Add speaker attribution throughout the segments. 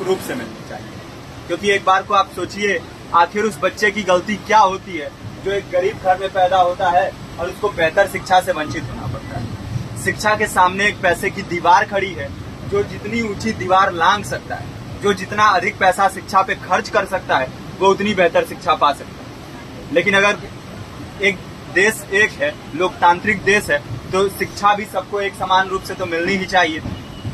Speaker 1: निःशुल्क रूप से मिलनी चाहिए। क्योंकि एक बार को आप सोचिए, आखिर उस बच्चे की गलती क्या होती है जो एक गरीब घर में पैदा होता है और उसको बेहतर शिक्षा से वंचित होना पड़ता है। शिक्षा के सामने एक पैसे की दीवार खड़ी है, जो जितनी ऊंची दीवार लांघ सकता है, जो जितना अधिक पैसा शिक्षा पे खर्च कर सकता है, वो उतनी बेहतर शिक्षा पा सकता है। लेकिन अगर एक देश एक है, लोकतांत्रिक देश है, तो शिक्षा भी सबको एक समान रूप से तो मिलनी ही चाहिए।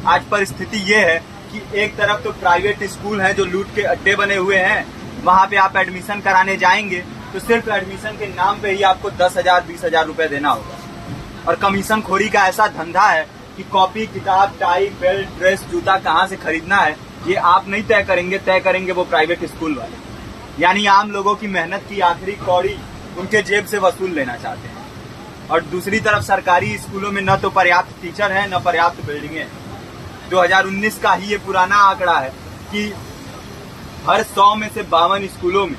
Speaker 1: आज परिस्थिति ये है कि एक तरफ तो प्राइवेट स्कूल हैं जो लूट के अड्डे बने हुए हैं, वहां पे आप एडमिशन कराने जाएंगे तो सिर्फ एडमिशन के नाम पे ही आपको 10,000 20,000 रुपए देना होगा। और कमीशन खोरी का ऐसा धंधा है कि कॉपी, किताब, टाई, बेल्ट, ड्रेस, जूता कहाँ से खरीदना है ये आप नहीं तय करेंगे वो प्राइवेट स्कूल वाले। यानी आम लोगों की मेहनत की आखिरी कौड़ी उनके जेब से वसूल लेना चाहते हैं। और दूसरी तरफ सरकारी स्कूलों में न तो पर्याप्त टीचर हैं, न पर्याप्त बिल्डिंगें हैं। 2019 का ही ये पुराना आंकड़ा है कि हर 100 में से 52 स्कूलों में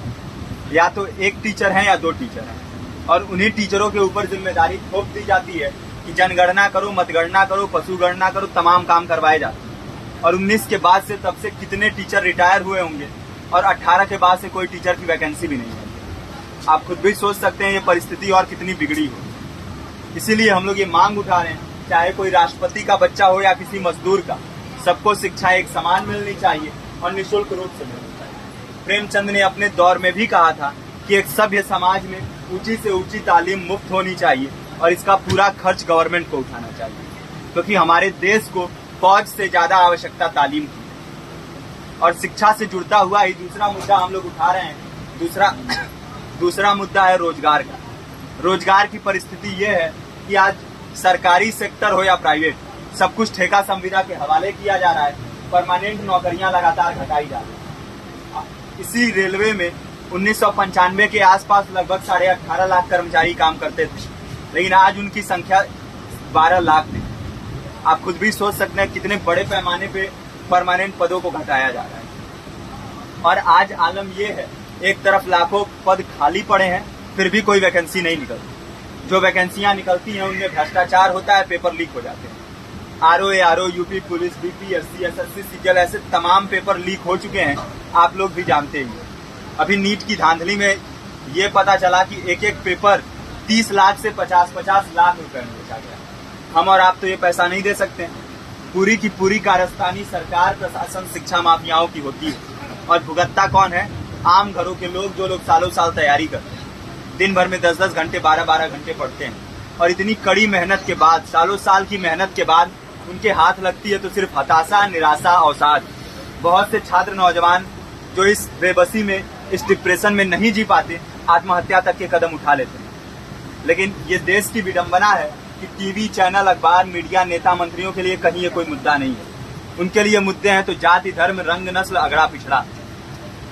Speaker 1: या तो एक टीचर है या 2 टीचर हैं। और उन्हीं टीचरों के ऊपर जिम्मेदारी थोप दी जाती है कि जनगणना करो, मतगणना करो, पशुगणना करो, तमाम काम करवाए जाते हैं। और 19 के बाद से तब से कितने टीचर रिटायर हुए होंगे और 18 के बाद से कोई टीचर की वैकेंसी भी नहीं है। आप खुद भी सोच सकते हैं ये परिस्थिति और कितनी बिगड़ी हो। इसीलिए हम लोग ये मांग उठा रहे हैं, चाहे कोई राष्ट्रपति का बच्चा हो या किसी मजदूर का, सबको शिक्षा एक समान मिलनी चाहिए और निःशुल्क रूप से मिलनी चाहिए। प्रेमचंद ने अपने दौर में भी कहा था कि एक सभ्य समाज में ऊंची से ऊंची तालीम मुफ्त होनी चाहिए और इसका पूरा खर्च गवर्नमेंट को उठाना चाहिए, क्योंकि हमारे देश को फौज से ज्यादा आवश्यकता तालीम की है। और शिक्षा से जुड़ता हुआ ही दूसरा मुद्दा हम लोग उठा रहे हैं। दूसरा मुद्दा है रोजगार का। रोजगार की परिस्थिति ये है कि आज सरकारी सेक्टर हो या प्राइवेट, सब कुछ ठेका संविदा के हवाले किया जा रहा है। परमानेंट नौकरियां लगातार घटाई जा रही है। इसी रेलवे में 1995 के आसपास लगभग 18.5 लाख कर्मचारी काम करते थे, लेकिन आज उनकी संख्या 12 लाख थी। आप खुद भी सोच सकते हैं कितने बड़े पैमाने पे परमानेंट पदों को घटाया जा रहा है। और आज आलम ये है, एक तरफ लाखों पद खाली पड़े हैं, फिर भी कोई वैकेंसी नहीं निकलती। जो वैकेंसियां निकलती हैं उनमें भ्रष्टाचार होता है, पेपर लीक हो जाते हैं। RO, UP police, BPSC, SSC, CGL, ऐसे तमाम पेपर लीक हो चुके हैं, आप लोग भी जानते ही। अभी नीट की धांधली में ये पता चला कि एक एक पेपर 30 लाख से 50-50 लाख रुपए में बेचा गया। हम और आप तो ये पैसा नहीं दे सकते। पूरी की पूरी कारस्तानी सरकार, प्रशासन, शिक्षा माफियाओं की होती है। और भुगतता कौन है? आम घरों के लोग, जो लोग सालों साल तैयारी करते हैं, दिन भर में 10-10 घंटे, 12-12 घंटे पढ़ते हैं। और इतनी कड़ी मेहनत के बाद, सालों साल की मेहनत के बाद उनके हाथ लगती है तो सिर्फ हताशा, निराशा, अवसाद। बहुत से छात्र नौजवान जो इस बेबसी में, इस डिप्रेशन में नहीं जी पाते, आत्महत्या तक के कदम उठा लेते हैं। लेकिन ये देश की विडंबना है कि टीवी चैनल, अखबार, मीडिया, नेता, मंत्रियों के लिए कहीं ये कोई मुद्दा नहीं है। उनके लिए मुद्दे हैं तो जाति, धर्म, रंग, नस्ल, अगड़ा पिछड़ा।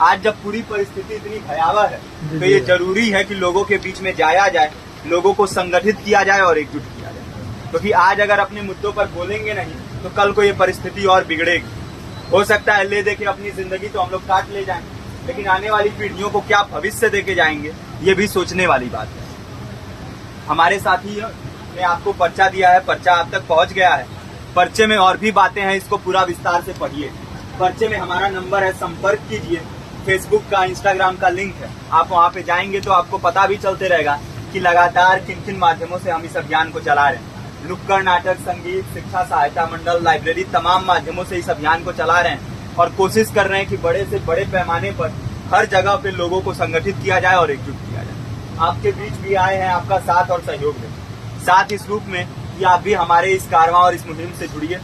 Speaker 1: आज जब पूरी परिस्थिति इतनी भयावह है तो ये जरूरी है कि लोगों के बीच में जाया जाए, लोगों को संगठित किया जाए और एकजुट किया जाए। क्योंकि आज अगर अपने मुद्दों पर बोलेंगे नहीं तो कल को ये परिस्थिति और बिगड़ेगी। हो सकता है ले दे के अपनी जिंदगी तो हम लोग काट ले जाएं, लेकिन आने वाली पीढ़ियों को क्या भविष्य देके जाएंगे, ये भी सोचने वाली बात है। हमारे साथी ने आपको पर्चा दिया है, पर्चा आप तक पहुंच गया है। पर्चे में और भी बातें हैं, इसको पूरा विस्तार से पढ़िए। पर्चे में हमारा नंबर है, संपर्क कीजिए। फेसबुक का, इंस्टाग्राम का लिंक है, आप वहां पे जाएंगे तो आपको पता भी चलते रहेगा कि लगातार किन किन माध्यमों से हम इस अभियान को चला रहे हैं। नुक्कड़ नाटक, संगीत, शिक्षा सहायता मंडल, लाइब्रेरी, तमाम माध्यमों से इस अभियान को चला रहे हैं और कोशिश कर रहे हैं कि बड़े से बड़े पैमाने पर हर जगह पे लोगों को संगठित किया जाए और एकजुट किया जाए। आपके बीच भी आए हैं आपका साथ और सहयोग दें। साथ इस रूप में कि आप भी हमारे इस कारवां और इस मुहिम से जुड़िए।